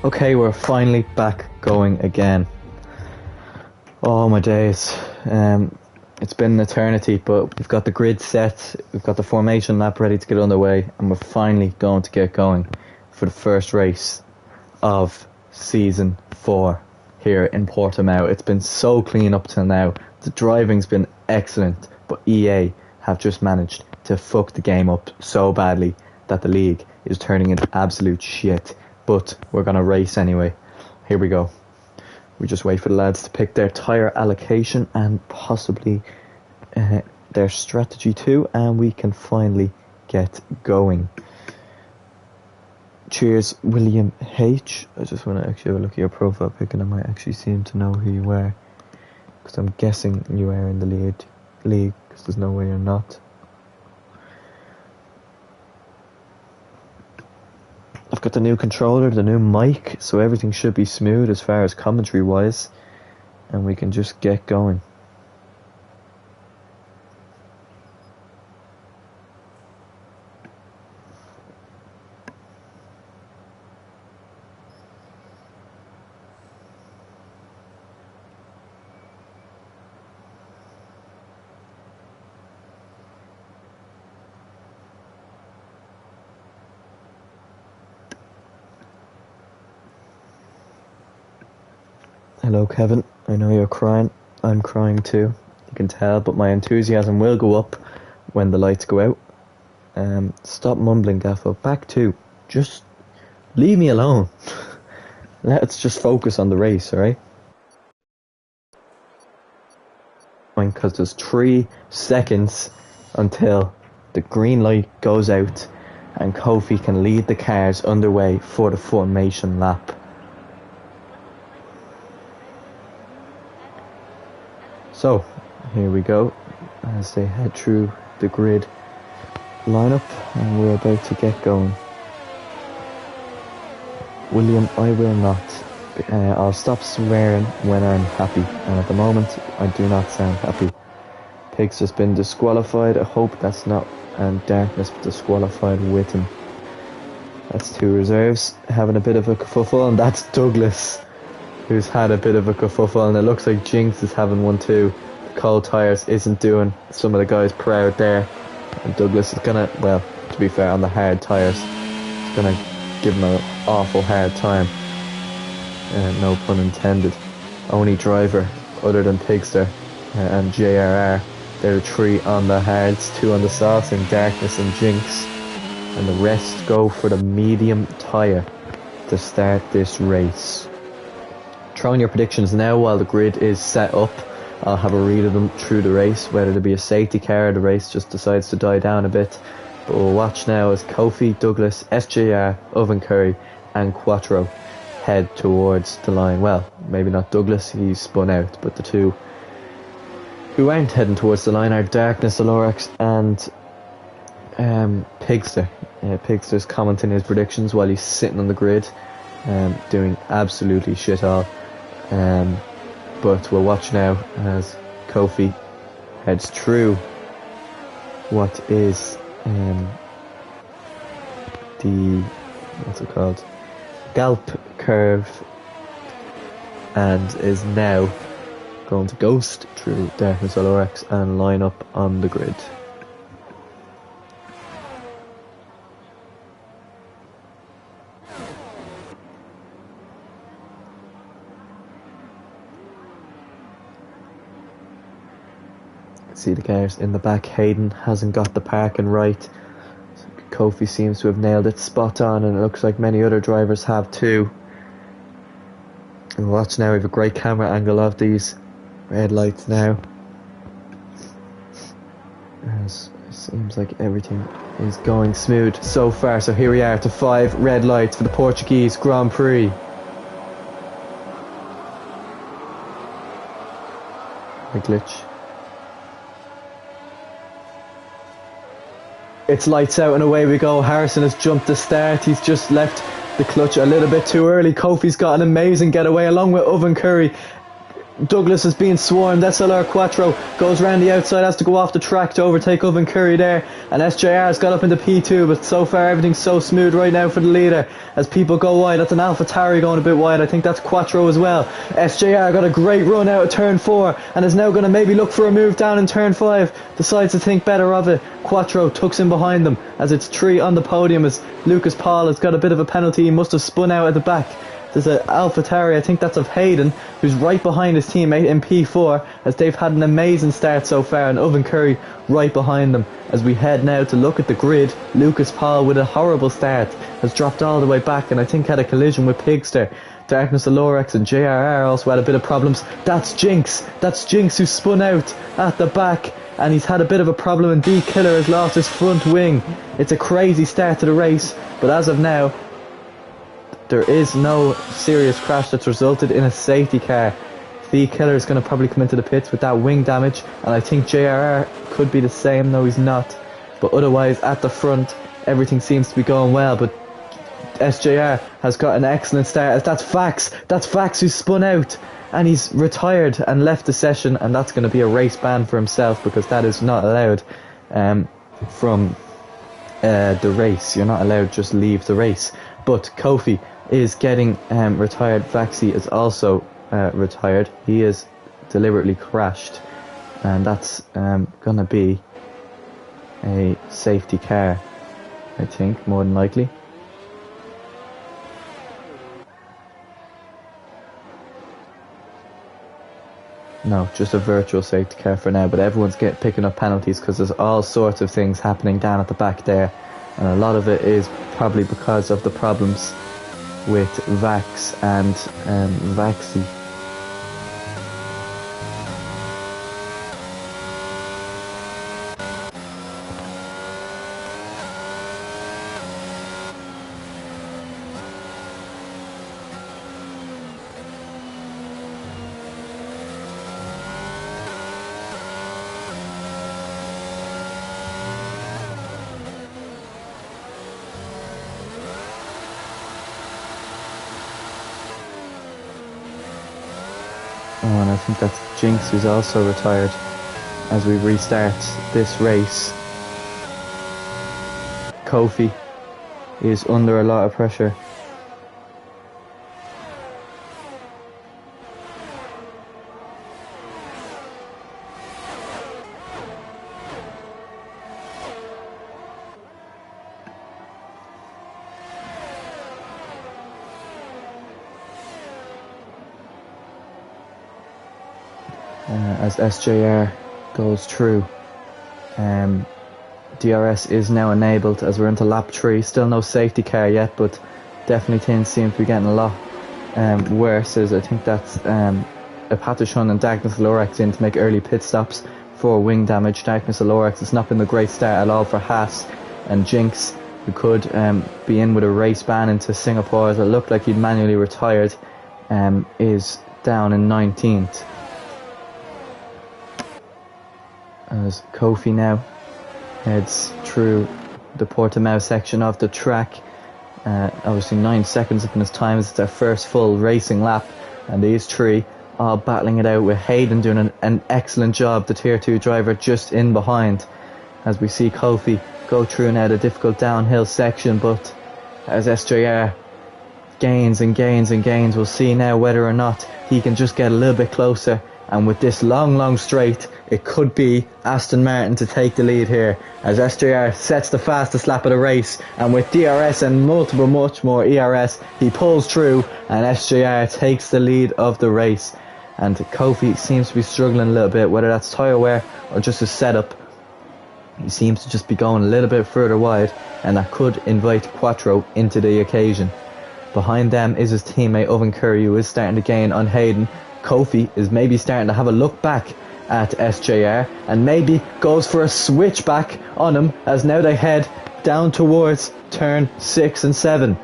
Okay, we're finally back going again. Oh my days. It's been an eternity, but we've got the grid set, we've got the formation lap ready to get underway, and we're finally going to get going for the first race of Season 4 here in Portimao. It's been so clean up till now. The driving's been excellent, but EA have just managed to fuck the game up so badly that the league is turning into absolute shit. But we're going to race anyway. Here we go. We just wait for the lads to pick their tyre allocation and possibly their strategy too, and we can finally get going. Cheers, William H. I just want to actually have a look at your profile pic, and I might actually seem to know who you are, because I'm guessing you are in the league, because there's no way you're not. I've got the new controller, the new mic, so everything should be smooth as far as commentary wise, and we can just get going. Hello Kevin, I know you're crying, I'm crying too, you can tell, but my enthusiasm will go up when the lights go out. Stop mumbling, Gaffo. Back to, just leave me alone. Let's just focus on the race, alright? Because there's 3 seconds until the green light goes out and Kofi can lead the cars underway for the formation lap. So, here we go, as they head through the grid lineup, and we're about to get going. William, I will not. I'll stop swearing when I'm happy, and at the moment, I do not sound happy. Pig's just been disqualified. I hope that's not, and Darkness disqualified with him. That's 2 reserves, having a bit of a kerfuffle, and that's Douglas, who's had a bit of a kerfuffle, and it looks like Jinx is having one too. The cold tyres isn't doing some of the guys proud there, and Douglas is gonna, well, to be fair, on the hard tyres, it's gonna give him an awful hard time. No pun intended. Only driver other than Pigster and JRR, they're the 3 on the hards, 2 on the softs, and Darkness and Jinx, and the rest go for the medium tyre to start this race. Throw in your predictions now while the grid is set up. I'll have a read of them through the race, whether there be a safety car or the race just decides to die down a bit. But we'll watch now as Kofi, Douglas, SJR, Oven Curry and Quattro head towards the line. Well, maybe not Douglas, he's spun out, but the 2 who aren't heading towards the line are Darkness, Alorax and Pigster. Pigster's commenting his predictions while he's sitting on the grid, doing absolutely shit all. But we'll watch now as Kofi heads through what is the, what's it called, Galp curve, and is now going to ghost through Darkness, Alorax and line up on the grid. See the cars in the back. Hayden hasn't got the parking right. Kofi seems to have nailed it spot on, and it looks like many other drivers have too. And watch now, we have a great camera angle of these red lights now, as it seems like everything is going smooth so far. So here we are to 5 red lights for the Portuguese Grand Prix. A glitch. It's lights out and away we go. Harrison has jumped the start. He's just left the clutch a little bit too early. Kofi's got an amazing getaway along with Oven Curry. Douglas is being swarmed. SLR Quattro goes round the outside, has to go off the track to overtake Oven Curry there, and SJR has got up into P2, but so far everything's so smooth right now for the leader as people go wide. That's an AlphaTauri going a bit wide. I think that's Quattro as well. SJR got a great run out of turn 4 and is now going to maybe look for a move down in turn 5, decides to think better of it. Quattro tucks in behind them as it's 3 on the podium as Lucas Paul has got a bit of a penalty. He must have spun out at the back. There's an AlphaTauri, I think that's of Hayden, who's right behind his teammate in P4 as they've had an amazing start so far, and Oven Curry right behind them. As we head now to look at the grid, Lucas Paul with a horrible start has dropped all the way back and I think had a collision with Pigster. Darkness Alorex and JRR also had a bit of problems. That's Jinx who spun out at the back and he's had a bit of a problem, and D Killer has lost his front wing. It's a crazy start to the race, but as of now there is no serious crash that's resulted in a safety car. The Killer is going to probably come into the pits with that wing damage, and I think JRR could be the same. No, he's not. But otherwise, at the front, everything seems to be going well. But SJR has got an excellent start. That's Fax who spun out, and he's retired and left the session, and that's going to be a race ban for himself because that is not allowed from the race. You're not allowed to just leave the race. But Kofi is getting retired. Vaxi is also retired. He is deliberately crashed, and that's gonna be a safety car, I think, more than likely. No, just a virtual safety car for now, but everyone's picking up penalties because there's all sorts of things happening down at the back there, and a lot of it is probably because of the problems with Vax and Vaxi. Oh, and I think that's Jinx who's also retired as we restart this race. Kofi is under a lot of pressure. As SJR goes through, DRS is now enabled as we're into lap 3. Still no safety car yet, but definitely things seem to be getting a lot worse, as I think that's Apatishun and Darkness Alorex in to make early pit stops for wing damage. Darkness Alorex has not been the great start at all for Haas, and Jinx, who could be in with a race ban into Singapore as it looked like he'd manually retired, is down in 19th. As Kofi now heads through the Portimao section of the track, obviously 9 seconds up in his time as it's their first full racing lap, and these three all battling it out with Hayden doing an excellent job, the tier 2 driver just in behind, as we see Kofi go through now the difficult downhill section. But as SJR gains and gains and gains, we'll see now whether or not he can just get a little bit closer, and with this long straight it could be Aston Martin to take the lead here, as SJR sets the fastest lap of the race, and with DRS and much more ERS he pulls through and SJR takes the lead of the race. And Kofi seems to be struggling a little bit, whether that's tyre wear or just his setup. He seems to just be going a little bit further wide, and that could invite Quattro into the occasion. Behind them is his teammate Oven Curry, who is starting to gain on Hayden. Kofi is maybe starting to have a look back at SJR and maybe goes for a switchback on him, as now they head down towards turn 6 and 7.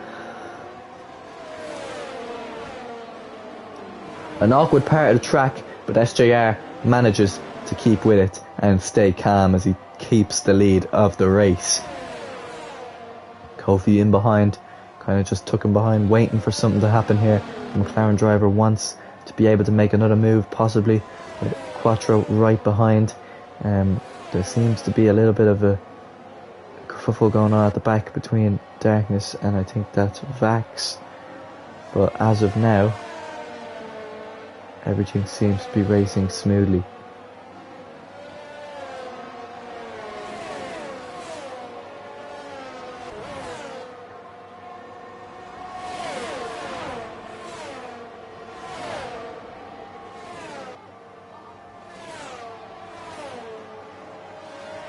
An awkward part of the track, but SJR manages to keep with it and stay calm as he keeps the lead of the race. Kofi in behind, kind of just took him behind, waiting for something to happen here. The McLaren driver wants to be able to make another move, possibly with Quattro right behind. There seems to be a little bit of a kerfuffle going on at the back between Darkness and I think that's Vax. But as of now, everything seems to be racing smoothly.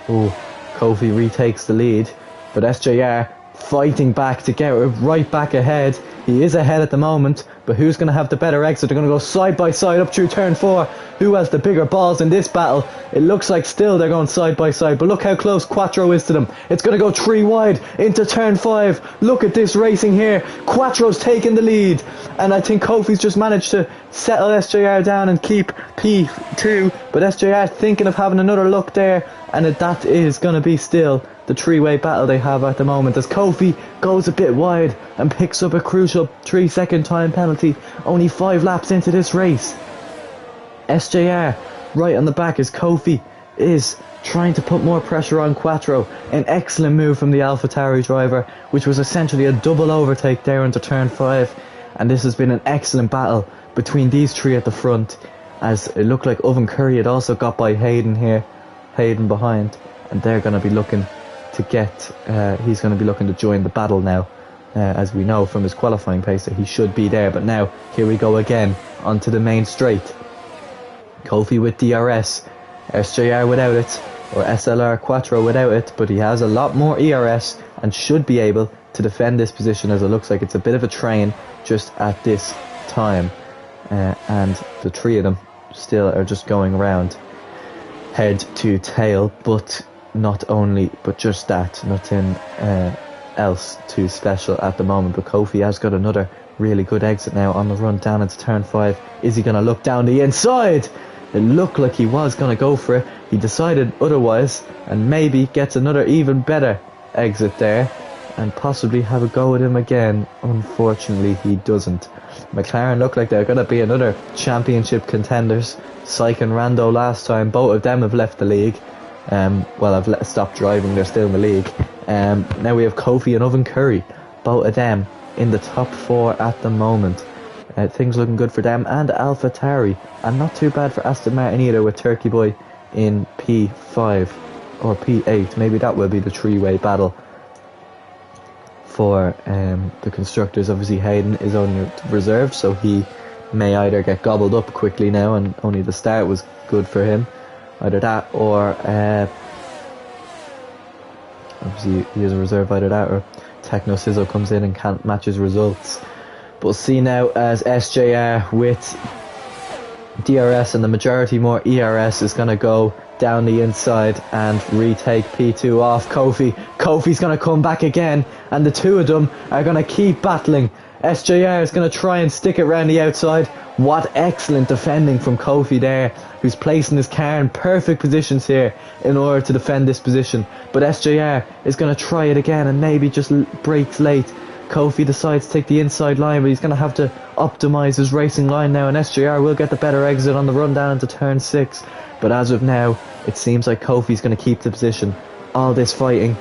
Oh, Kofi retakes the lead, but SJR fighting back to get right back ahead. He is ahead at the moment, but who's going to have the better exit? They're going to go side by side up through turn 4. Who has the bigger balls in this battle? It looks like still they're going side by side, but look how close Quattro is to them. It's going to go 3 wide into turn 5. Look at this racing here. Quattro's taking the lead, and I think Kofi's just managed to settle SJR down and keep P2, but SJR thinking of having another look there, and that is going to be still the 3-way battle they have at the moment, as Kofi goes a bit wide and picks up a crucial 3-second time penalty only 5 laps into this race. SJR right on the back as Kofi is trying to put more pressure on Quattro. An excellent move from the AlphaTauri driver, which was essentially a double overtake there into turn 5, and this has been an excellent battle between these 3 at the front, as it looked like Oven Curry had also got by Hayden here, Hayden behind, and they're going to be looking to get, he's going to be looking to join the battle now, as we know from his qualifying pace that he should be there. But now, here we go again, onto the main straight. Kofi with DRS, SJR without it, or SLR Quattro without it, but he has a lot more ERS and should be able to defend this position, as it looks like it's a bit of a train just at this time. And the 3 of them still are just going around head to tail, but just that, nothing else too special at the moment. But Kofi has got another really good exit now on the run down into turn 5. Is he going to look down the inside? It looked like he was going to go for it. He decided otherwise, and maybe gets another even better exit there and possibly have a go at him again. Unfortunately, he doesn't. McLaren look like they're going to be another championship contenders. Syke and Rando last time, both of them have left the league. I've stopped driving, they're still in the league. Now we have Kofi and Oven Curry, both of them in the top 4 at the moment. Things looking good for them, and AlphaTauri, and not too bad for Aston Martin either, with Turkey Boy in P5 or P8. Maybe that will be the 3-way battle for the constructors. Obviously Hayden is only reserved, so he may either get gobbled up quickly now, and only the start was good for him. Either that, or obviously he is a reserve, either that or Techno Sizzle comes in and can't match his results. But we'll see now as SJR with DRS and the majority more ERS is going to go down the inside and retake P2 off Kofi. Kofi's going to come back again, and the 2 of them are going to keep battling. SJR is going to try and stick it around the outside. What excellent defending from Kofi there, who's placing his car in perfect positions here in order to defend this position. But SJR is going to try it again and maybe just breaks late. Kofi decides to take the inside line, but he's going to have to optimise his racing line now, and SJR will get the better exit on the run down into turn 6. But as of now, it seems like Kofi's going to keep the position. All this fighting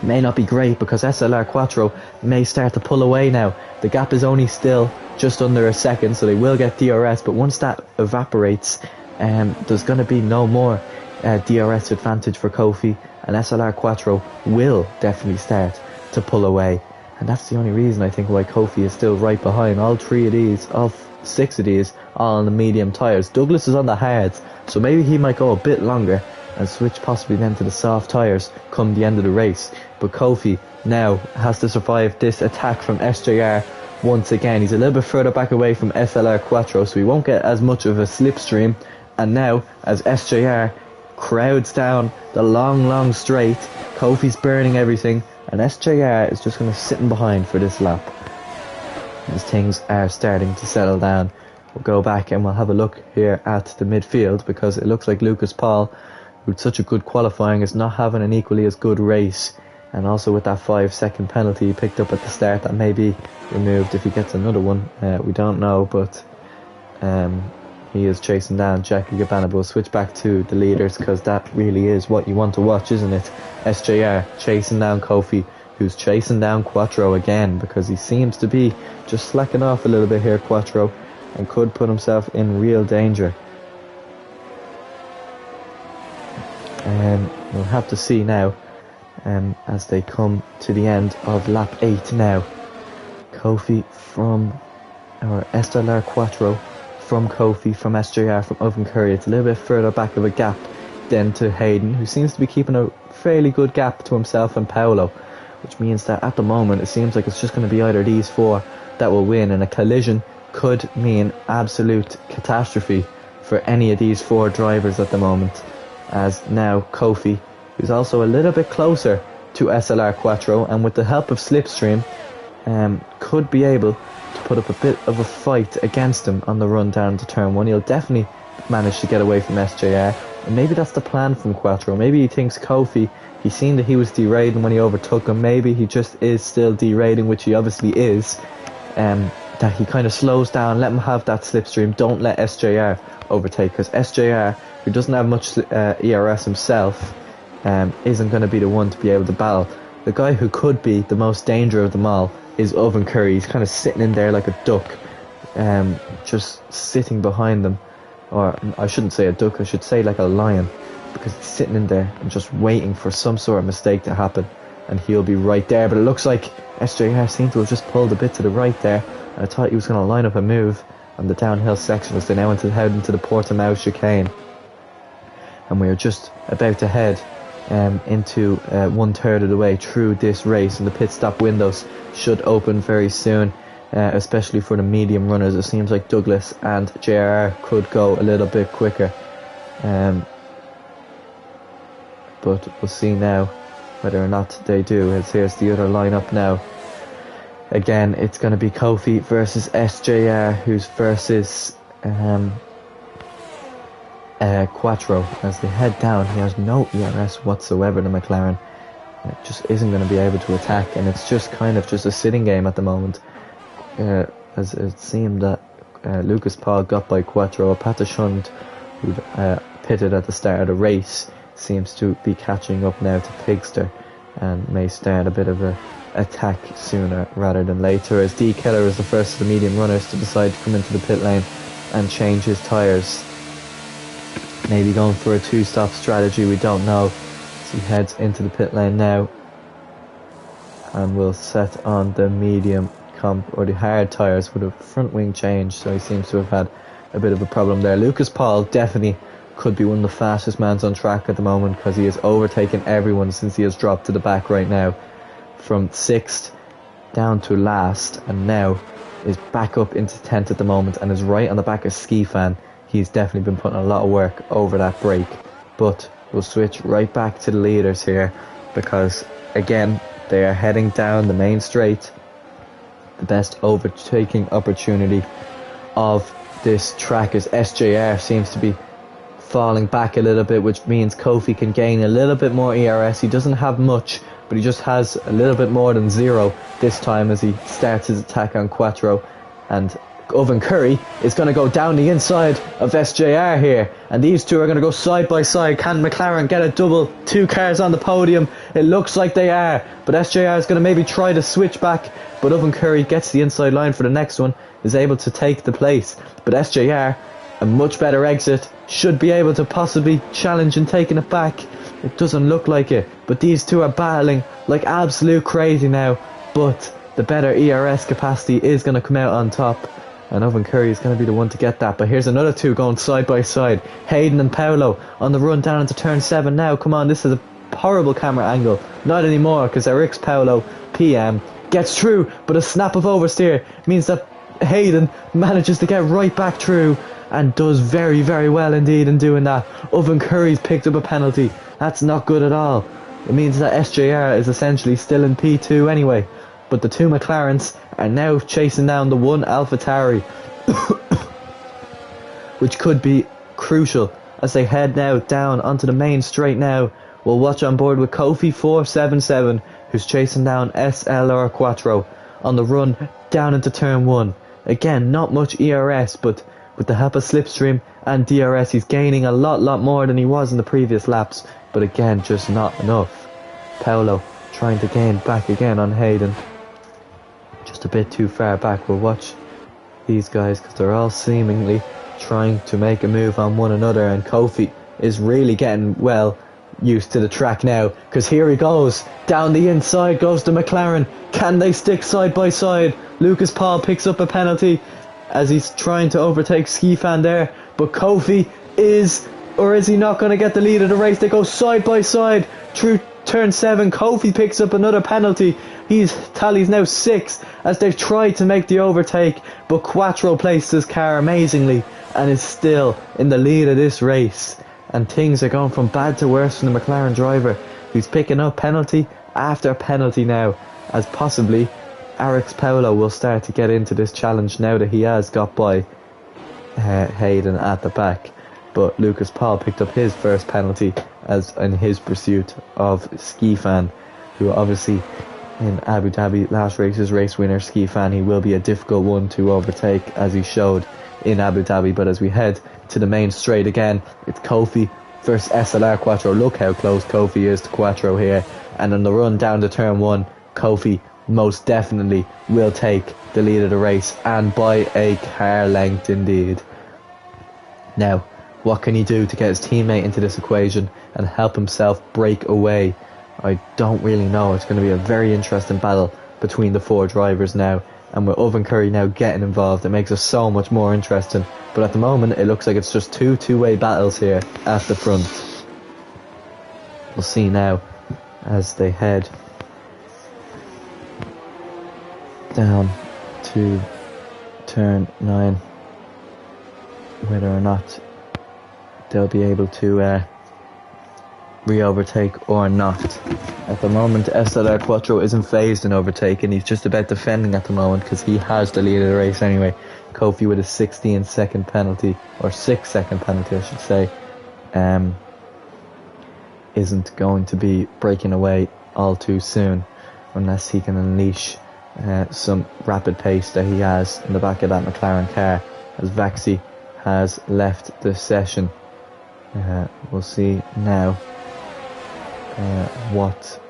may not be great, because SLR Quattro may start to pull away now. The gap is only still just under a second, so they will get DRS, but once that evaporates, there's going to be no more DRS advantage for Kofi, and SLR Quattro will definitely start to pull away. And that's the only reason I think why Kofi is still right behind. All 6 of these, all on the medium tyres. Douglas is on the hards, so maybe he might go a bit longer and switch possibly then to the soft tyres come the end of the race. But Kofi now has to survive this attack from SJR once again. He's a little bit further back away from SLR Quattro, so he won't get as much of a slipstream. And now, as SJR crowds down the long straight, Kofi's burning everything, and SJR is just going to sit in behind for this lap, as things are starting to settle down. We'll go back and we'll have a look here at the midfield, because it looks like Lucas Paul, with such a good qualifying, is not having an equally as good race. And also with that 5-second penalty he picked up at the start, that may be removed if he gets another one. We don't know, but he is chasing down Jackie Gabbana, but we'll switch back to the leaders because that really is what you want to watch, isn't it? SJR chasing down Kofi, who's chasing down Quattro again because he seems to be just slacking off a little bit here, Quattro, and could put himself in real danger. We'll have to see now as they come to the end of lap 8 now. Kofi or Estelar Quattro from Kofi, from SJR, from Oven Curry. It's a little bit further back of a gap than to Hayden, who seems to be keeping a fairly good gap to himself and Paolo, which means that at the moment it seems like it's just going to be either these four that will win, and a collision could mean absolute catastrophe for any of these four drivers at the moment, as now Kofi, who's also a little bit closer to SLR Quattro, and with the help of Slipstream, could be able to put up a bit of a fight against him on the run down to turn 1. He'll definitely manage to get away from SJR, and maybe that's the plan from Quattro. Maybe he thinks Kofi, he's seen that he was derating when he overtook him, maybe he just is still derating, which he obviously is, that he kind of slows down, let him have that slipstream, don't let SJR overtake, because SJR, who doesn't have much ERS himself, isn't going to be the one to be able to battle. The guy who could be the most danger of them all is Oven Curry. He's kind of sitting in there like a duck, just sitting behind them, or I shouldn't say a duck, I should say like a lion, because he's sitting in there and just waiting for some sort of mistake to happen, and he'll be right there. But it looks like SJR seemed to have just pulled a bit to the right there, and I thought he was going to line up a move on the downhill section as they now head into the Portimao chicane, and we're just about to head into 1/3 of the way through this race, and the pit stop windows should open very soon, especially for the medium runners. It seems like Douglas and JR could go a little bit quicker, but we'll see now whether or not they do. As here's the other lineup now. Again, it's going to be Kofi versus SJR, who's versus Quattro. As they head down, he has no ERS whatsoever, the McLaren. It just isn't going to be able to attack, and it's just kind of just a sitting game at the moment, as it seemed that Lucas Paul got by Quattro. Patashund, who pitted at the start of the race, seems to be catching up now to Pigster and may start a bit of a attack sooner rather than later, as D Keller is the first of the medium runners to decide to come into the pit lane and change his tyres. Maybe going for a two-stop strategy, we don't know. So he heads into the pit lane now, and will set on the medium or the hard tyres with a front wing change, so he seems to have had a bit of a problem there. Lucas Paul definitely could be one of the fastest mans on track at the moment, because he has overtaken everyone since he has dropped to the back right now, from 6th down to last, and now is back up into 10th at the moment, and is right on the back of Ski Fan. He's definitely been putting a lot of work over that break. But we'll switch right back to the leaders here, because again they are heading down the main straight. The best overtaking opportunity of this track, as SJR seems to be falling back a little bit, which means Kofi can gain a little bit more ERS. He doesn't have much, but he just has a little bit more than 0 this time as he starts his attack on Quattro. And Oven Curry is going to go down the inside of SJR here, and these two are going to go side by side. Can McLaren get a double, 2 cars on the podium? It looks like they are, but SJR is going to maybe try to switch back, but Oven Curry gets the inside line for the next one, is able to take the place. But SJR, a much better exit, should be able to possibly challenge and taking it back. It doesn't look like it, but these two are battling like absolute crazy now, but the better ERS capacity is going to come out on top, and Oven Curry is going to be the one to get that. But here's another two going side by side, Hayden and Paolo on the run down into turn 7 now. Come on, this is a horrible camera angle. Not anymore, because Eric's Paolo PM gets through, but a snap of oversteer means that Hayden manages to get right back through, and does very, very well indeed in doing that. Oven Curry's picked up a penalty. That's not good at all. It means that SJR is essentially still in P2 anyway. But the 2 McLarens are now chasing down the 1 AlphaTauri, which could be crucial as they head now down onto the main straight now. We'll watch on board with Kofi 477, who's chasing down SLR Quattro on the run down into turn 1. Again, not much ERS, but with the help of Slipstream and DRS. He's gaining a lot more than he was in the previous laps, but again, just not enough. Paolo trying to gain back again on Hayden, just a bit too far back. We'll watch these guys because they're all seemingly trying to make a move on one another, and Kofi is really getting well used to the track now, because here he goes down the inside, goes to McLaren. Can they stick side by side? Lucas Paul picks up a penalty as he's trying to overtake Skifan there, but Kofi is he not going to get the lead of the race? They go side by side through turn 7. Kofi picks up another penalty. His tally's now 6 as they've tried to make the overtake, but Quattro placed his car amazingly and is still in the lead of this race. And things are going from bad to worse from the McLaren driver, who's picking up penalty after penalty now, as possibly Alex Paolo will start to get into this challenge now that he has got by Hayden at the back. But Lucas Paul picked up his first penalty as in his pursuit of Skifan, who obviously in Abu Dhabi last race's race winner Skifan, he will be a difficult one to overtake as he showed in Abu Dhabi. But as we head to the main straight again, it's Kofi versus SLR Quattro. Look how close Kofi is to Quattro here, and on the run down to turn 1, Kofi most definitely will take the lead of the race, and by a car length indeed. Now, what can he do to get his teammate into this equation and help himself break away? I don't really know. It's going to be a very interesting battle between the 4 drivers now, and with Owen Curry now getting involved, it makes it so much more interesting. But at the moment, it looks like it's just two-way battles here at the front. We'll see now as they head down to turn 9 whether or not they'll be able to re-overtake or not. At the moment, SLR Quattro isn't phased in overtaking. He's just about defending at the moment because he has the lead of the race anyway. Kofi with a 16-second penalty, or 6-second penalty I should say, isn't going to be breaking away all too soon unless he can unleash some rapid pace that he has in the back of that McLaren car, as Vaxi has left the session. We'll see now what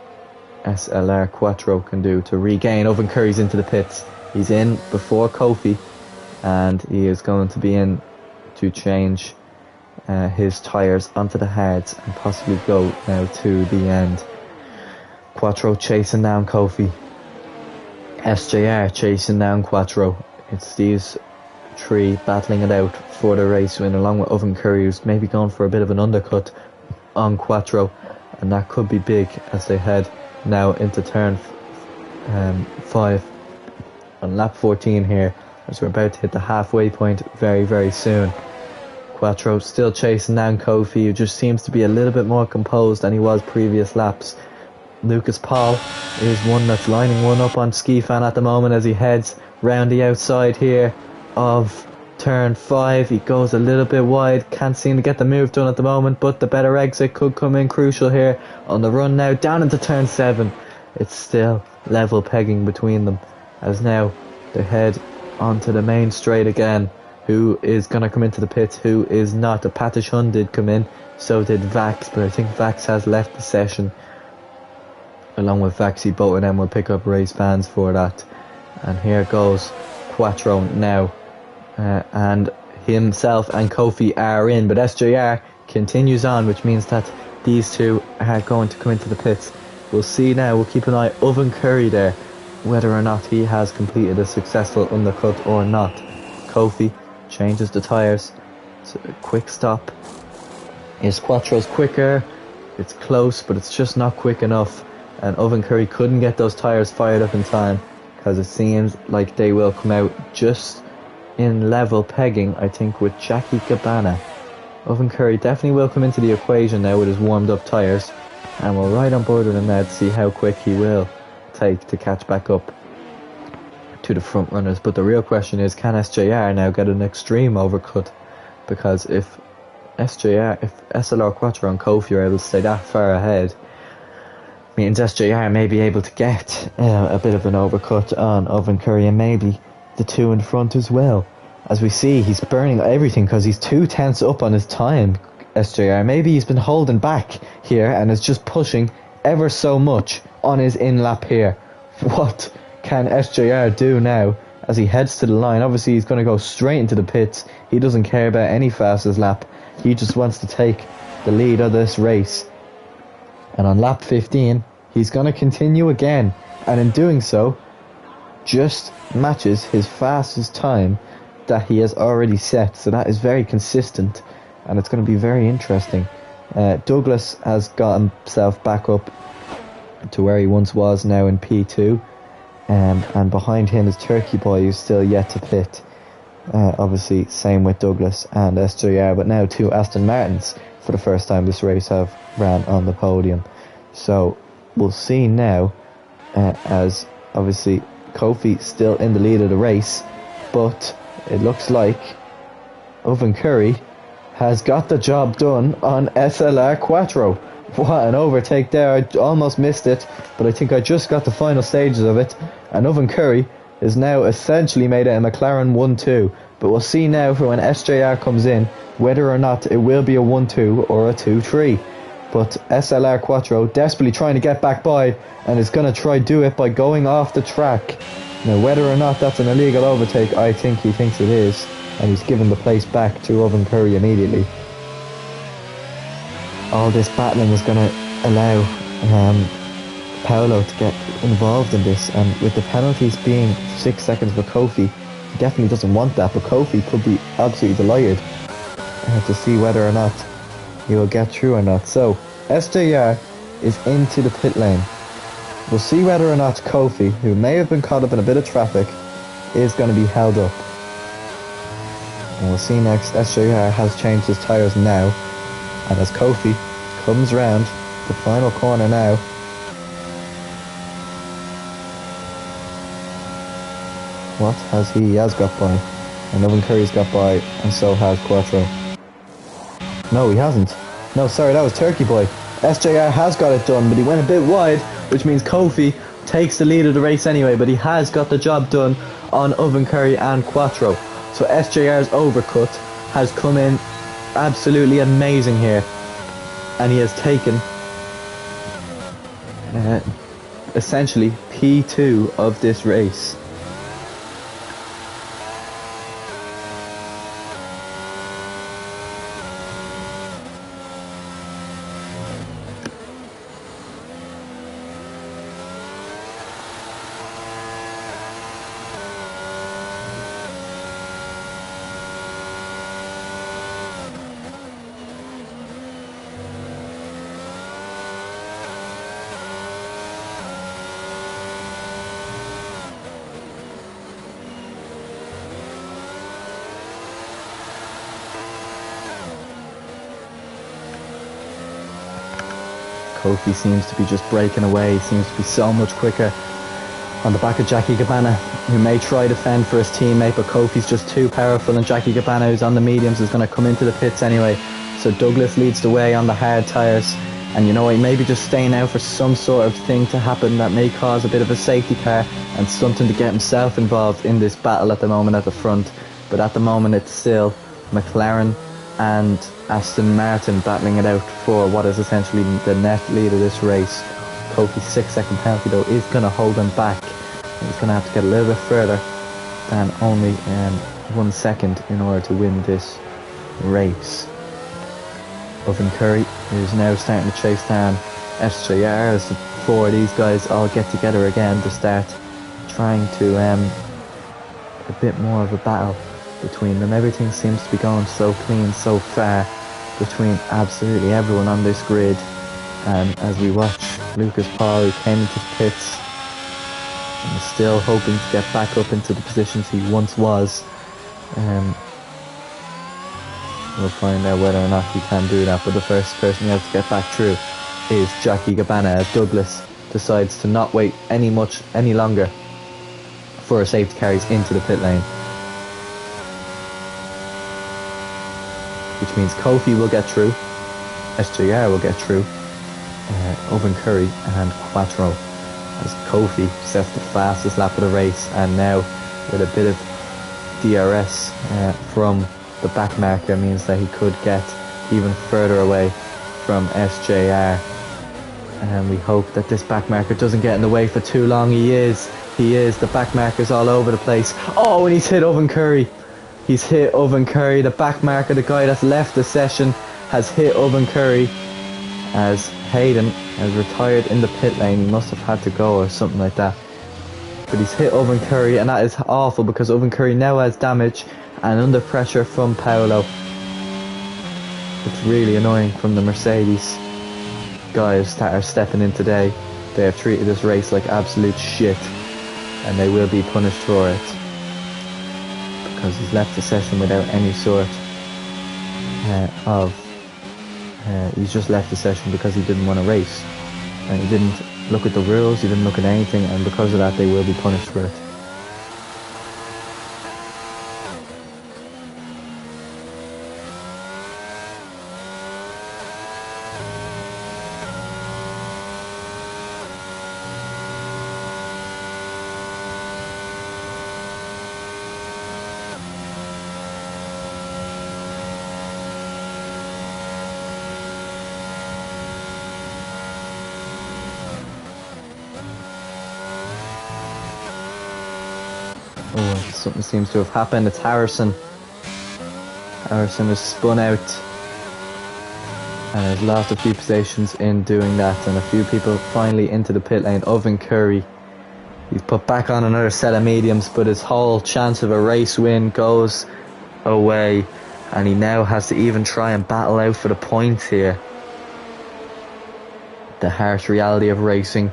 SLR Quattro can do to regain. Owen Curry's into the pits. He's in before Kofi, and he is going to be in to change his tyres onto the hards and possibly go now to the end. Quattro chasing down Kofi. SJR chasing down Quattro. It's these 3 battling it out for the race win, along with Owen Curry, who's maybe going for a bit of an undercut on Quattro, and that could be big as they head now into turn 5 on lap 14 here, as we're about to hit the halfway point very soon. Quattro still chasing down Kofi, who just seems to be a little bit more composed than he was previous laps. Lucas Paul is one that's lining one up on Skifan at the moment as he heads round the outside here of turn 5. He goes a little bit wide, can't seem to get the move done at the moment, but the better exit could come in crucial here on the run now down into turn 7. It's still level pegging between them as now they head onto the main straight again. Who is going to come into the pits, who is not? The Patish Hun did come in, so did Vax, but I think Vax has left the session. Along with Vaxi, both of them will pick up race bans for that. And here goes Quattro now, and himself and Kofi are in, but SJR continues on, which means that these 2 are going to come into the pits. We'll see now. We'll keep an eye Owen Curry there, whether or not he has completed a successful undercut or not. Kofi changes the tyres. It's a quick stop. Is Quattro's quicker? It's close, but it's just not quick enough. And Owen Curry couldn't get those tyres fired up in time, because it seems like they will come out just in level pegging, I think, with Jackie Cabana. Owen Curry definitely will come into the equation now with his warmed up tyres, and we'll ride on board with him now to see how quick he will take to catch back up to the front runners. But the real question is, can SJR now get an extreme overcut? Because if SLR Quattro and Kofi are able to stay that far ahead, means SJR may be able to get a bit of an overcut on Owen Curry, and maybe the 2 in front as well. As we see, he's burning everything because he's 2/10 up on his time, SJR. Maybe he's been holding back here and is just pushing ever so much on his in-lap here. What can SJR do now as he heads to the line? Obviously, he's going to go straight into the pits. He doesn't care about any fastest lap. He just wants to take the lead of this race. And on lap 15, he's going to continue again. And in doing so, just matches his fastest time that he has already set. So that is very consistent, and it's going to be very interesting. Douglas has got himself back up to where he once was now in P2, and behind him is Turkey Boy, who's still yet to pit. Obviously same with Douglas and SJR, but now 2 Aston Martins for the first time this race have ran on the podium. So we'll see now, as obviously Kofi still in the lead of the race, but it looks like Owen Curry has got the job done on SLR Quattro. What an overtake there. I almost missed it, but I think I just got the final stages of it. And Owen Curry is now essentially made it a McLaren 1-2. But we'll see now for when SJR comes in whether or not it will be a 1-2 or a 2-3. But SLR Quattro desperately trying to get back by, and is going to try do it by going off the track. Now whether or not that's an illegal overtake, I think he thinks it is, and he's given the place back to Owen Curry immediately. All this battling is going to allow Paolo to get involved in this, and with the penalties being 6 seconds for Kofi, he definitely doesn't want that, but Kofi could be absolutely delighted to see whether or not he will get through or not. So SJR is into the pit lane. We'll see whether or not Kofi, who may have been caught up in a bit of traffic, is going to be held up. And we'll see next. SJR has changed his tyres now, and as Kofi comes round the final corner now, what has he? He has got by, and Owen Curry's got by, and so has Quattro. No, he hasn't. No, sorry, that was Turkey Boy. SJR has got it done, but he went a bit wide, which means Kofi takes the lead of the race anyway, but he has got the job done on Owen Curry and Quattro. So SJR's overcut has come in absolutely amazing here, and he has taken essentially P2 of this race. Kofi seems to be just breaking away. He seems to be so much quicker on the back of Jackie Gabbana, who may try to fend for his teammate, but Kofi's just too powerful, and Jackie Gabbana, who's on the mediums, is going to come into the pits anyway. So Douglas leads the way on the hard tyres, and you know what, he may be just staying out for some sort of thing to happen that may cause a bit of a safety car and something to get himself involved in this battle at the moment at the front. But at the moment it's still McLaren and Aston Martin battling it out for what is essentially the net lead of this race. Kofi's 6-second penalty though is going to hold him back. He's going to have to get a little bit further than only 1 second in order to win this race. Owen Curry is now starting to chase down SJR as the four of these guys all get together again to start trying to a bit more of a battle between them. Everything seems to be going so clean so far between absolutely everyone on this grid, and as we watch Lucas Paul, who came into the pits and is still hoping to get back up into the positions he once was, we'll find out whether or not he can do that. But the first person he has to get back through is Jackie Gabbana, as Douglas decides to not wait any longer for a safety car. He's into the pit lane, which means Kofi will get through, SJR will get through, Owen Curry and Quattro, as Kofi sets the fastest lap of the race, and now with a bit of DRS from the back marker means that he could get even further away from SJR. And we hope that this back marker doesn't get in the way for too long. He is. The back marker's all over the place. Oh, and he's hit Owen Curry. He's hit Owen Curry. The back marker, the guy that's left the session, has hit Owen Curry as Hayden has retired in the pit lane. He must have had to go or something like that. But he's hit Owen Curry, and that is awful because Owen Curry now has damage and under pressure from Paolo. It's really annoying from the Mercedes guys that are stepping in today. They have treated this race like absolute shit, and they will be punished for it because he's left the session without any sort he's just left the session because he didn't want to race, and he didn't look at the rules, he didn't look at anything, and because of that they will be punished for it. Oh, something seems to have happened. It's Harrison. Harrison has spun out and has lost a few positions in doing that, and a few people finally into the pit lane. Owen Curry, he's put back on another set of mediums, but his whole chance of a race win goes away, and he now has to even try and battle out for the points here. The harsh reality of racing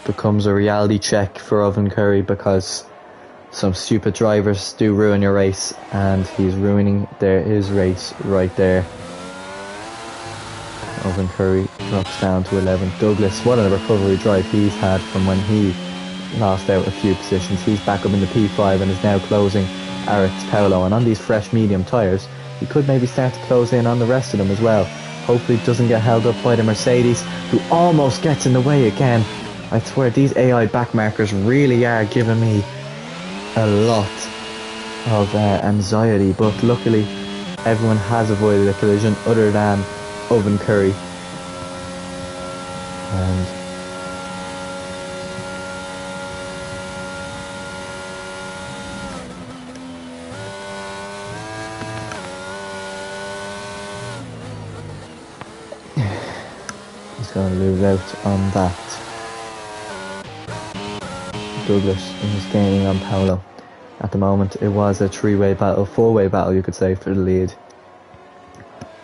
becomes a reality check for Owen Curry, because some stupid drivers do ruin your race, and he's ruining his race right there. Owen Curry drops down to 11. Douglas, what a recovery drive he's had from when he lost out a few positions. He's back up in the P5 and is now closing Eric's Paolo, and on these fresh medium tyres he could maybe start to close in on the rest of them as well. Hopefully it doesn't get held up by the Mercedes, who almost gets in the way again. I swear these AI backmarkers really are giving me a lot of anxiety, but luckily everyone has avoided a collision other than Owen Curry. And he's going to lose out on that. Douglas is gaining on Paolo. At the moment it was a three-way battle, four-way battle you could say, for the lead.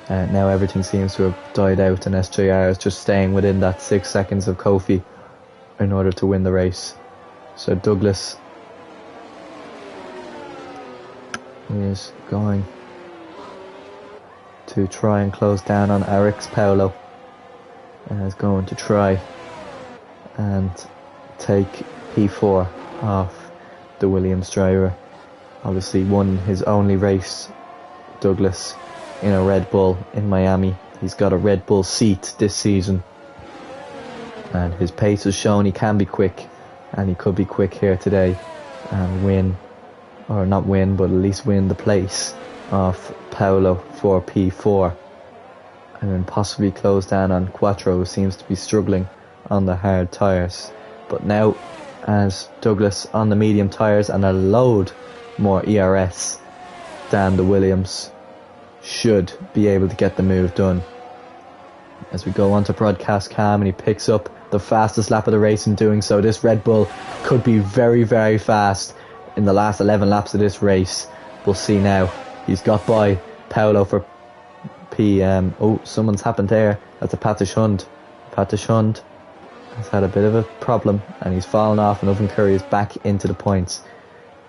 Now everything seems to have died out, and SJR is just staying within that 6 seconds of Kofi in order to win the race. So Douglas is going to try and close down on Eric's Paolo, and is going to try and take P4 off the Williams driver. Obviously won his only race, Douglas, in a Red Bull in Miami. He's got a Red Bull seat this season, and his pace has shown he can be quick, and he could be quick here today and win, or not win, but at least win the place off Paolo for P4, and then possibly close down on Quattro, who seems to be struggling on the hard tyres. But now, as Douglas on the medium tyres and a load more ERS than the Williams, should be able to get the move done. As we go on to broadcast cam, and he picks up the fastest lap of the race in doing so. This Red Bull could be very, very fast in the last 11 laps of this race. We'll see now. He's got by Paolo for PM. Oh, someone's happened there. That's a Patish Hund. Patish Hund has had a bit of a problem, and he's fallen off, and Owen Curry is back into the points.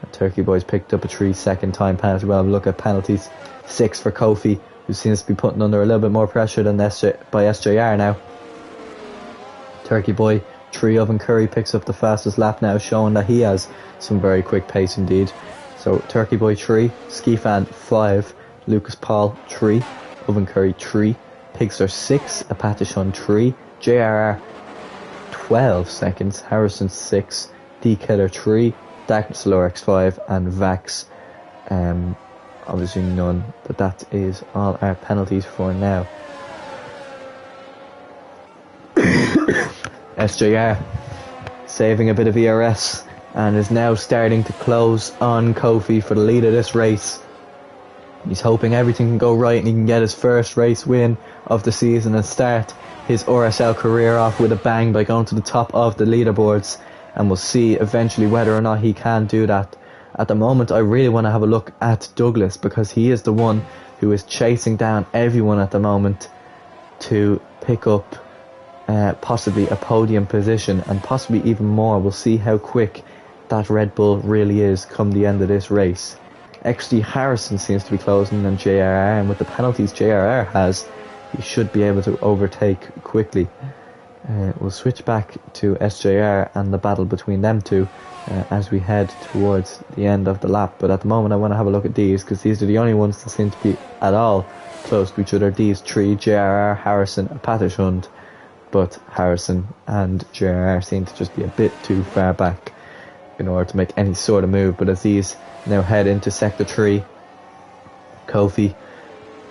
And Turkey Boys picked up a 3-second time penalty. We'll have a look at penalties. 6 for Kofi, who seems to be putting under a little bit more pressure than SJR now. Turkey Boy 3. Owen Curry picks up the fastest lap now, showing that he has some very quick pace indeed. So Turkey Boy 3, Skifan 5, Lucas Paul 3, Owen Curry 3, Pigster 6, Apatishon 3, JRR 12 seconds, Harrison 6, D Killer 3, Darkness Lorix 5, and Vax Obviously none, but that is all our penalties for now. SJR saving a bit of ERS and is now starting to close on Kofi for the lead of this race. He's hoping everything can go right and he can get his first race win of the season and start his RSL career off with a bang by going to the top of the leaderboards, and we'll see eventually whether or not he can do that. At the moment I really want to have a look at Douglas, because he is the one who is chasing down everyone at the moment to pick up possibly a podium position and possibly even more. We'll see how quick that Red Bull really is come the end of this race. XD Harrison seems to be closing on JRR, and with the penalties JRR has, he should be able to overtake quickly. We'll switch back to SJR and the battle between them two as we head towards the end of the lap. But at the moment I want to have a look at these, because these are the only ones that seem to be at all close to each other. These three, JRR, Harrison and Pattershund. But Harrison and JRR seem to just be a bit too far back in order to make any sort of move. But as these now head into Sector 3, Kofi,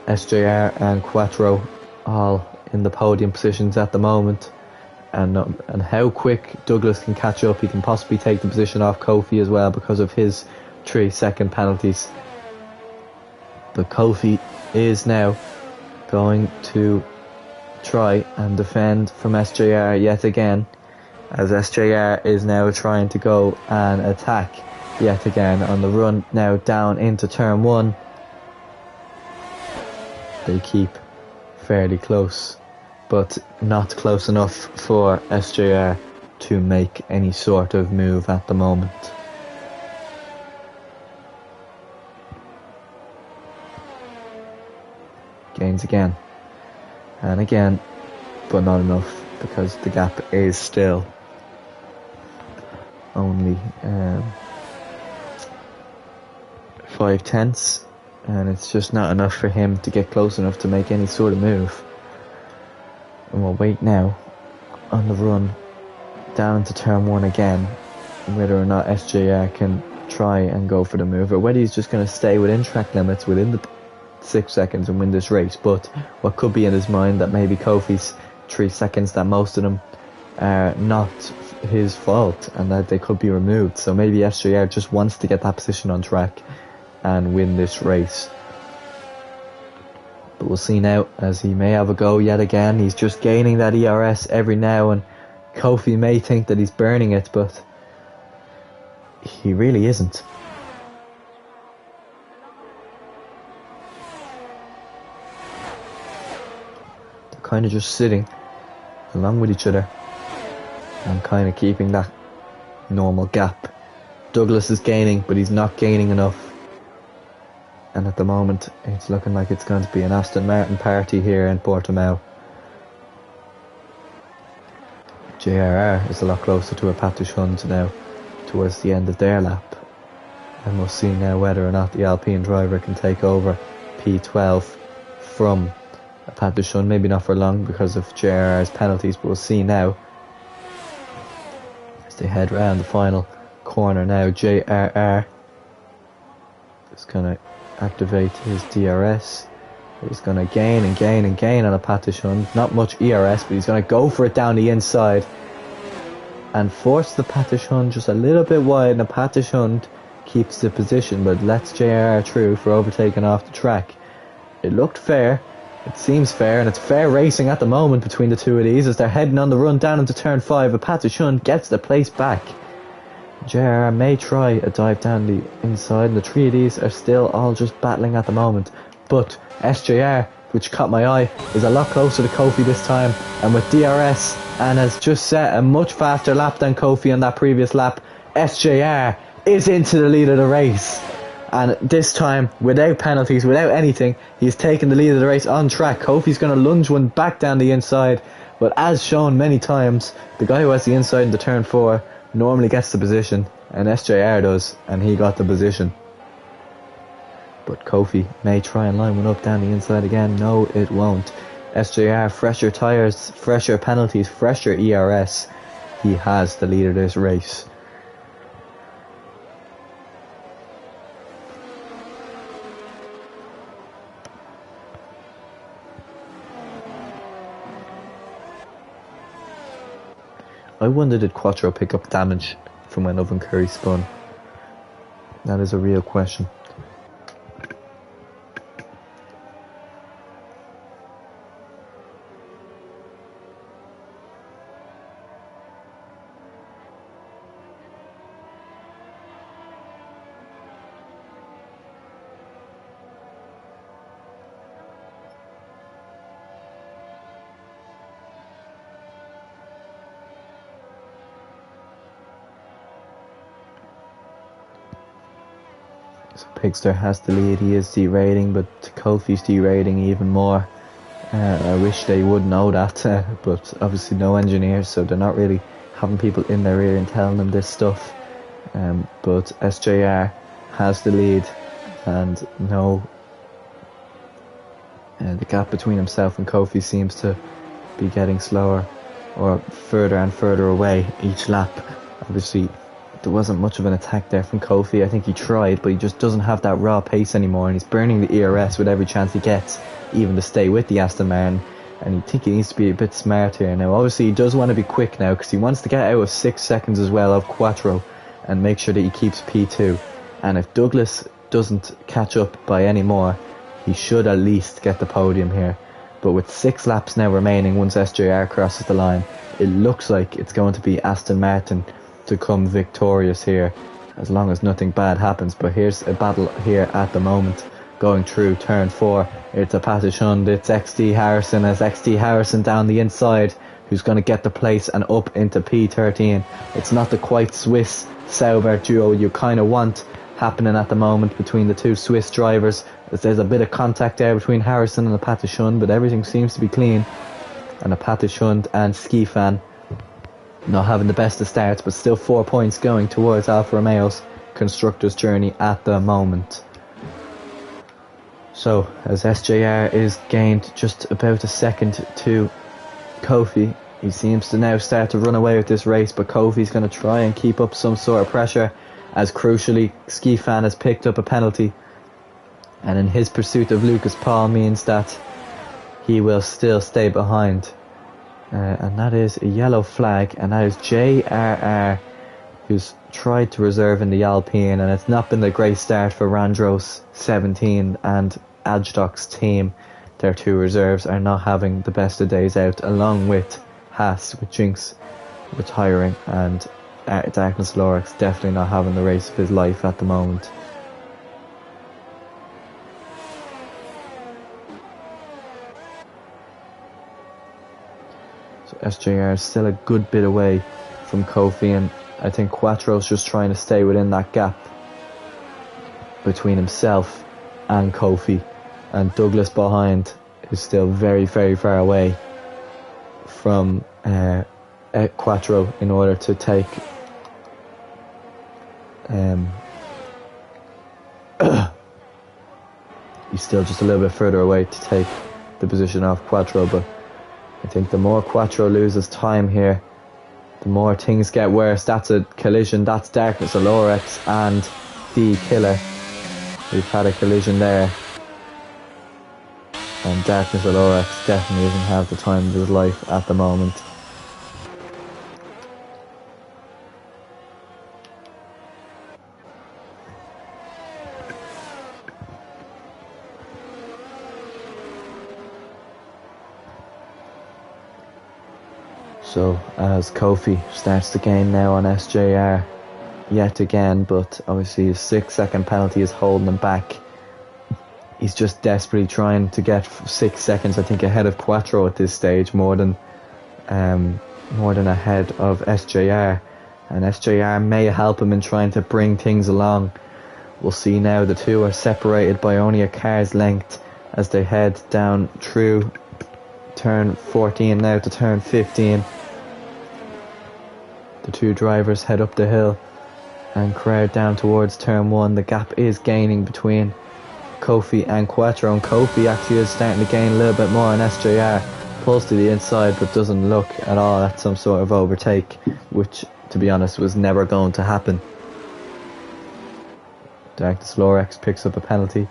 SJR and Quattro all in the podium positions at the moment. And how quick Douglas can catch up. He can possibly take the position off Kofi as well because of his 3-second penalties. But Kofi is now going to try and defend from SJR yet again, as SJR is now trying to go and attack yet again on the run now down into turn 1. They keep fairly close, but not close enough for SJR to make any sort of move at the moment. Gains again and again, but not enough, because the gap is still only 5/10, and it's just not enough for him to get close enough to make any sort of move. And we'll wait now on the run down to turn 1 again, whether or not SJR can try and go for the move, or whether he's just going to stay within track limits within the 6 seconds and win this race. But what could be in his mind that maybe Kofi's 3 seconds, that most of them are not his fault and that they could be removed. So maybe SJR just wants to get that position on track and win this race. But we'll see now, as he may have a go yet again. He's just gaining that ERS every now, and Kofi may think that he's burning it, but he really isn't. They're kind of just sitting along with each other and kind of keeping that normal gap. Douglas is gaining, but he's not gaining enough. And at the moment, it's looking like it's going to be an Aston Martin party here in Portimao. JRR is a lot closer to a Pattershund now, towards the end of their lap. And we'll see now whether or not the Alpine driver can take over P12 from a Pattershund. Maybe not for long because of JRR's penalties, but we'll see now. As they head round the final corner now, JRR is going to activate his DRS. He's going to gain and gain and gain on a Pattershund. Not much ERS, but he's going to go for it down the inside and force the Pattershund just a little bit wide, and the Pattershund keeps the position but lets JRR through for overtaking off the track. It looked fair, it seems fair, and it's fair racing at the moment between the two of these as they're heading on the run down into turn 5. A Pattershund gets the place back. JRR may try a dive down the inside, and the three of these are still all just battling at the moment. But SJR, which caught my eye, is a lot closer to Kofi this time, and with DRS, and has just set a much faster lap than Kofi on that previous lap. SJR is into the lead of the race, and this time without penalties, without anything, he's taken the lead of the race on track. Kofi's going to lunge one back down the inside, but as shown many times, the guy who has the inside in the turn 4 normally gets the position, and SJR does, and he got the position. But Kofi may try and line one up down the inside again. No, it won't. SJR, fresher tyres, fresher penalties, fresher ERS. He has the lead of this race. I wonder, did Quattro pick up damage from when Oven Curry spun? That is a real question. So Pigster has the lead. He is derating, but Kofi's derating even more. I wish they would know that, but obviously no engineers, so they're not really having people in their ear and telling them this stuff. But SJR has the lead, and the gap between himself and Kofi seems to be getting slower, or further and further away each lap. Obviously, there wasn't much of an attack there from Kofi. I think he tried, but he just doesn't have that raw pace anymore, and he's burning the ERS with every chance he gets, even to stay with the Aston Martin. And I think he needs to be a bit smart here now. Obviously, he does want to be quick now, because he wants to get out of 6 seconds as well of Quattro and make sure that he keeps P2. And if Douglas doesn't catch up by any more, he should at least get the podium here. But with 6 laps now remaining once SJR crosses the line, it looks like it's going to be Aston Martin to come victorious here, as long as nothing bad happens. But here's a battle here at the moment, going through turn 4. It's a passage Hund, it's XD Harrison, as XD Harrison down the inside, who's going to get the place and up into P13. It's not the quite Swiss Sauber duo you kind of want happening at the moment between the two Swiss drivers, as there's a bit of contact there between Harrison and Apache Hund, but everything seems to be clean. And Apache Hund and Ski Fan not having the best of starts, but still 4 points going towards Alfa Romeo's constructors journey at the moment. So as SJR is gained just about a second to Kofi, he seems to now start to run away with this race, but Kofi's going to try and keep up some sort of pressure, as crucially Ski Fan has picked up a penalty, and in his pursuit of Lucas Paul means that he will still stay behind. And that is a yellow flag, and that is JRR, who's tried to reserve in the Alpine, and it's not been the great start for Randros 17 and Adjdock's team. Their 2 reserves are not having the best of days out, along with Haas, with Jinx retiring, and Darkness Lorax definitely not having the race of his life at the moment. So SJR is still a good bit away from Kofi, and I think Quattro's just trying to stay within that gap between himself and Kofi, and Douglas behind is still very, very far away from Quattro in order to take he's still just a little bit further away to take the position off Quattro, but I think the more Quattro loses time here, the more things get worse. That's a collision, that's Darkness Alorex and the Killer. We've had a collision there, and Darkness Alorex definitely doesn't have the time of his life at the moment. So as Kofi starts to gain now on SJR yet again, but obviously his 6-second penalty is holding him back. He's just desperately trying to get 6 seconds, I think, ahead of Quattro at this stage, more than ahead of SJR, and SJR may help him in trying to bring things along. We'll see now. The two are separated by only a car's length as they head down through turn 14 now to turn 15. The two drivers head up the hill and crowd down towards turn 1. The gap is gaining between Kofi and Quattro, and Kofi actually is starting to gain a little bit more on SJR. Pulls to the inside but doesn't look at all at some sort of overtake, which to be honest was never going to happen. Darkness Lorex picks up a penalty.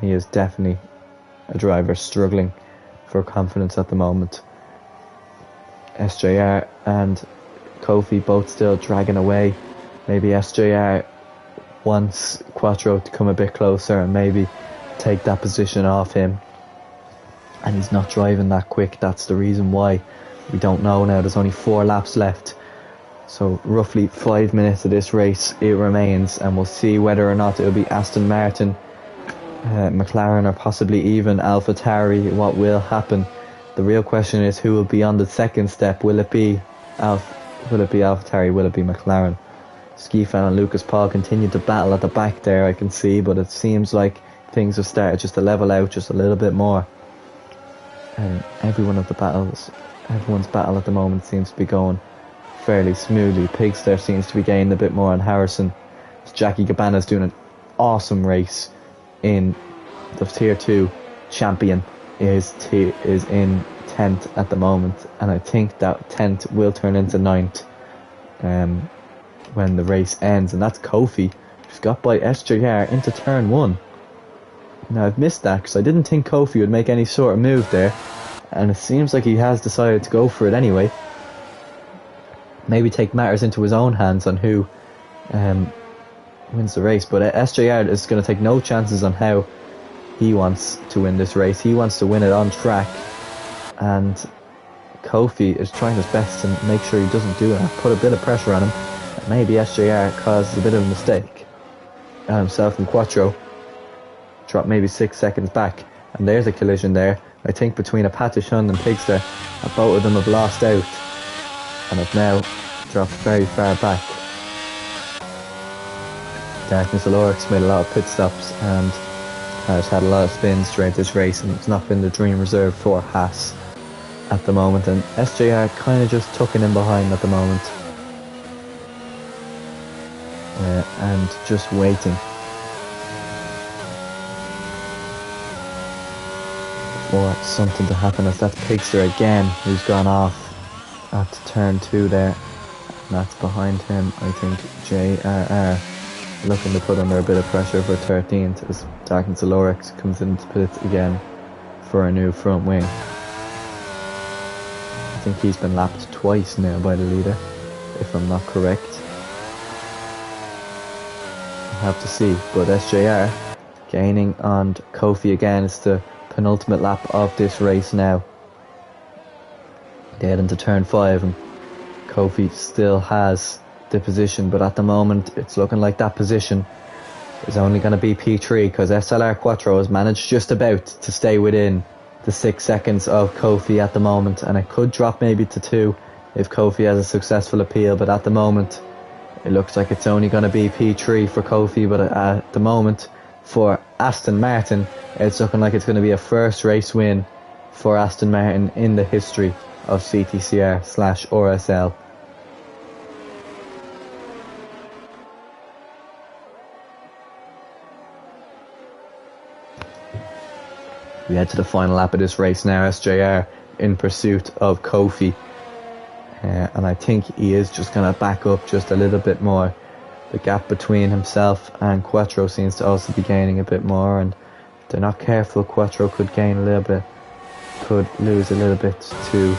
He is definitely a driver struggling for confidence at the moment. SJR and Kofi both still dragging away. Maybe SJR wants Quattro to come a bit closer and maybe take that position off him, and he's not driving that quick. That's the reason why. We don't know now. There's only 4 laps left, so roughly 5 minutes of this race it remains, and we'll see whether or not it'll be Aston Martin, McLaren, or possibly even AlphaTauri. What will happen? The real question is who will be on the second step. Will it be AlphaTauri? Will it be McLaren? Skifan and Lucas Paul continue to battle at the back there, I can see, but it seems like things have started just to level out just a little bit more. And everyone's battle at the moment seems to be going fairly smoothly. Pigster seems to be gaining a bit more on Harrison. Jackie Gabbana's doing an awesome race in the Tier 2. Champion is in 10th at the moment, and I think that 10th will turn into 9th when the race ends, and that's Kofi, who's got by SJR into turn 1. Now I've missed that because I didn't think Kofi would make any sort of move there, and it seems like he has decided to go for it anyway. Maybe take matters into his own hands on who wins the race, but SJR is going to take no chances on how he wants to win this race. He wants to win it on track, and Kofi is trying his best to make sure he doesn't do that, put a bit of pressure on him. Maybe SJR causes a bit of a mistake, and himself and Quattro drop maybe 6 seconds back, and there's a collision there, I think, between a Patishun and Pigster, and both of them have lost out and have now dropped very far back. Darkness Alorix made a lot of pit stops and has had a lot of spins throughout this race, and it's not been the dream reserve for Haas at the moment, and SJR kind of just tucking in behind at the moment, and just waiting for something to happen, as that's Pigster again who's gone off at turn 2 there, and that's behind him, I think, JRR looking to put under a bit of pressure for 13th as Darkness Alorix comes into pits again for a new front wing. I think he's been lapped twice now by the leader, if I'm not correct. We'll have to see, but SJR gaining on Kofi again. It's the penultimate lap of this race now. They head into turn 5 and Kofi still has the position, but at the moment it's looking like that position is only going to be P3 because SLR Quattro has managed just about to stay within the 6 seconds of Kofi at the moment, and it could drop maybe to 2 if Kofi has a successful appeal, but at the moment it looks like it's only going to be P3 for Kofi. But at the moment for Aston Martin, it's looking like it's going to be a first race win for Aston Martin in the history of CTCR/RSL. We head to the final lap of this race now. SJR in pursuit of Kofi, and I think he is just going to back up just a little bit more. The gap between himself and Quattro seems to also be gaining a bit more, and if they're not careful, Quattro could gain a little bit, could lose a little bit to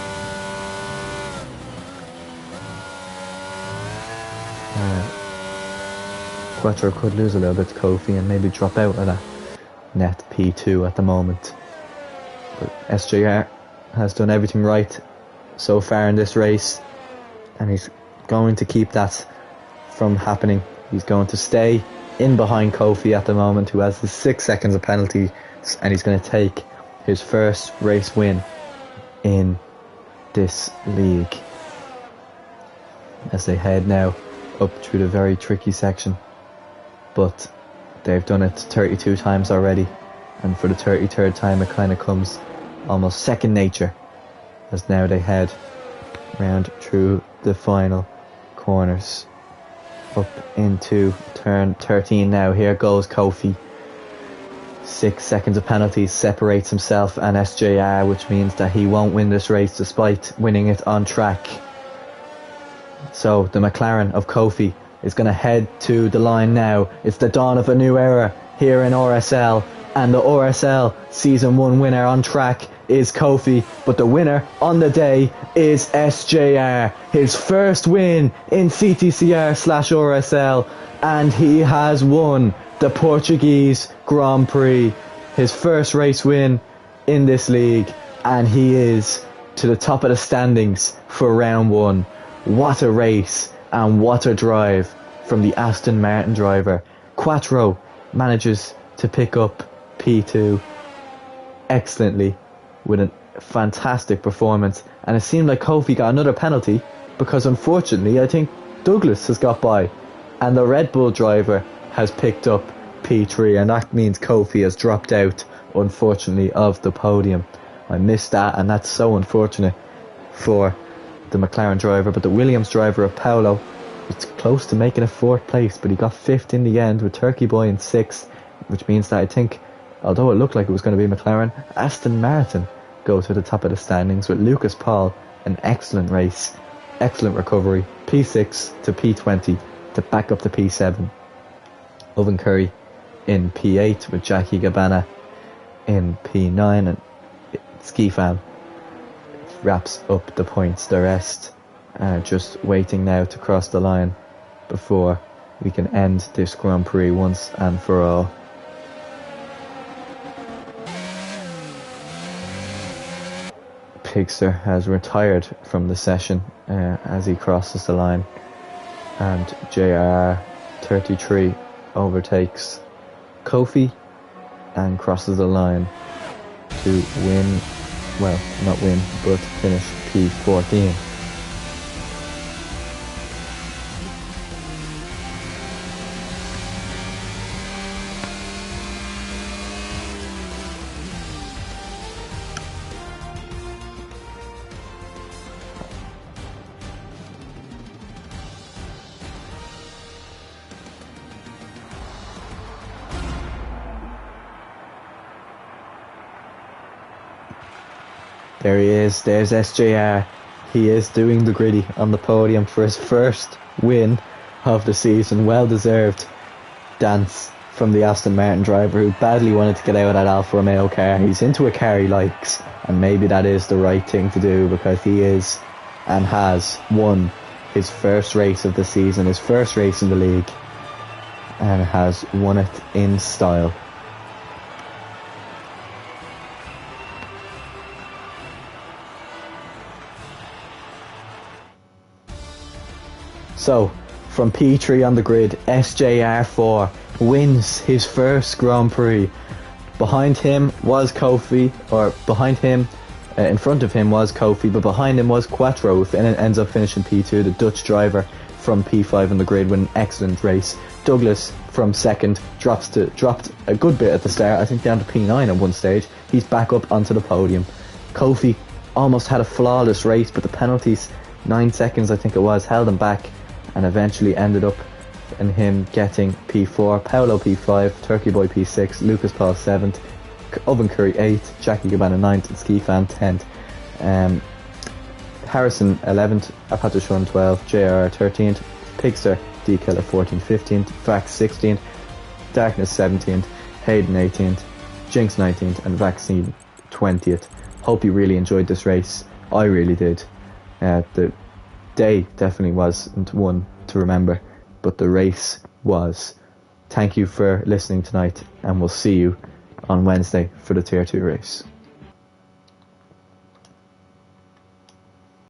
Quattro could lose a little bit to Kofi and maybe drop out of that net P2 at the moment. But SJR has done everything right so far in this race, and he's going to keep that from happening. He's going to stay in behind Kofi at the moment, who has the 6 seconds of penalty, and he's going to take his first race win in this league as they head now up through the very tricky section. But they've done it 32 times already, and for the 33rd time it kind of comes almost second nature, as now they head round through the final corners up into turn 13 now. Here goes Kofi. 6 seconds of penalty separates himself and SJR, which means that he won't win this race despite winning it on track. So the McLaren of Kofi is going to head to the line now. It's the dawn of a new era here in RSL, and the RSL Season 1 winner on track is Kofi, but the winner on the day is SJR. His first win in CTCR/RSL, and he has won the Portuguese Grand Prix. His first race win in this league, and he is to the top of the standings for round 1. What a race and what a drive from the Aston Martin driver. Quattro manages to pick up P2 excellently with a fantastic performance, and it seemed like Kofi got another penalty because unfortunately I think Douglas has got by and the Red Bull driver has picked up P3, and that means Kofi has dropped out unfortunately of the podium. I missed that, and that's so unfortunate for the McLaren driver. But the Williams driver of Paolo was close to making a 4th place, but he got 5th in the end with Turkey Boy in 6th, which means that I think, although it looked like it was going to be McLaren, Aston Martin go to the top of the standings with Lucas Paul. An excellent race, excellent recovery, P6 to P20 to back up to P7. Owen Curry in P8 with Jackie Gabbana in P9, and Ski Fan wraps up the points. The rest just waiting now to cross the line before we can end this Grand Prix once and for all. Pigster has retired from the session as he crosses the line, and JR33 overtakes Kofi and crosses the line to win, well, not win, but finish P14. There he is, there's SJR. He is doing the gritty on the podium for his first win of the season. Well deserved dance from the Aston Martin driver who badly wanted to get out of that Alfa Romeo car. He's into a car he likes, and maybe that is the right thing to do, because he is and has won his first race of the season, his first race in the league, and has won it in style. So, from P3 on the grid, SJR4 wins his first Grand Prix. Behind him was Kofi, or behind him, in front of him was Kofi, but behind him was Quattro, and it ends up finishing P2, the Dutch driver from P5 on the grid with an excellent race. Douglas from second dropped a good bit at the start, I think down to P9 at one stage. He's back up onto the podium. Kofi almost had a flawless race, but the penalties, 9 seconds I think it was, held him back, and eventually ended up in him getting P4, Paolo P5, Turkey Boy P6, Lucas Paul 7th, Owen Curry 8th, Jackie Gabbana 9th, and Ski Fan 10th. Harrison 11th, Apache Shun 12th, JR 13th, Pigster, D-Killer 14th, 15th, Vax 16th, Darkness 17th, Hayden 18th, Jinx 19th, and Vaccine 20th. Hope you really enjoyed this race. I really did. The day definitely wasn't one to remember, but the race was. Thank you for listening tonight, and we'll see you on Wednesday for the Tier 2 race.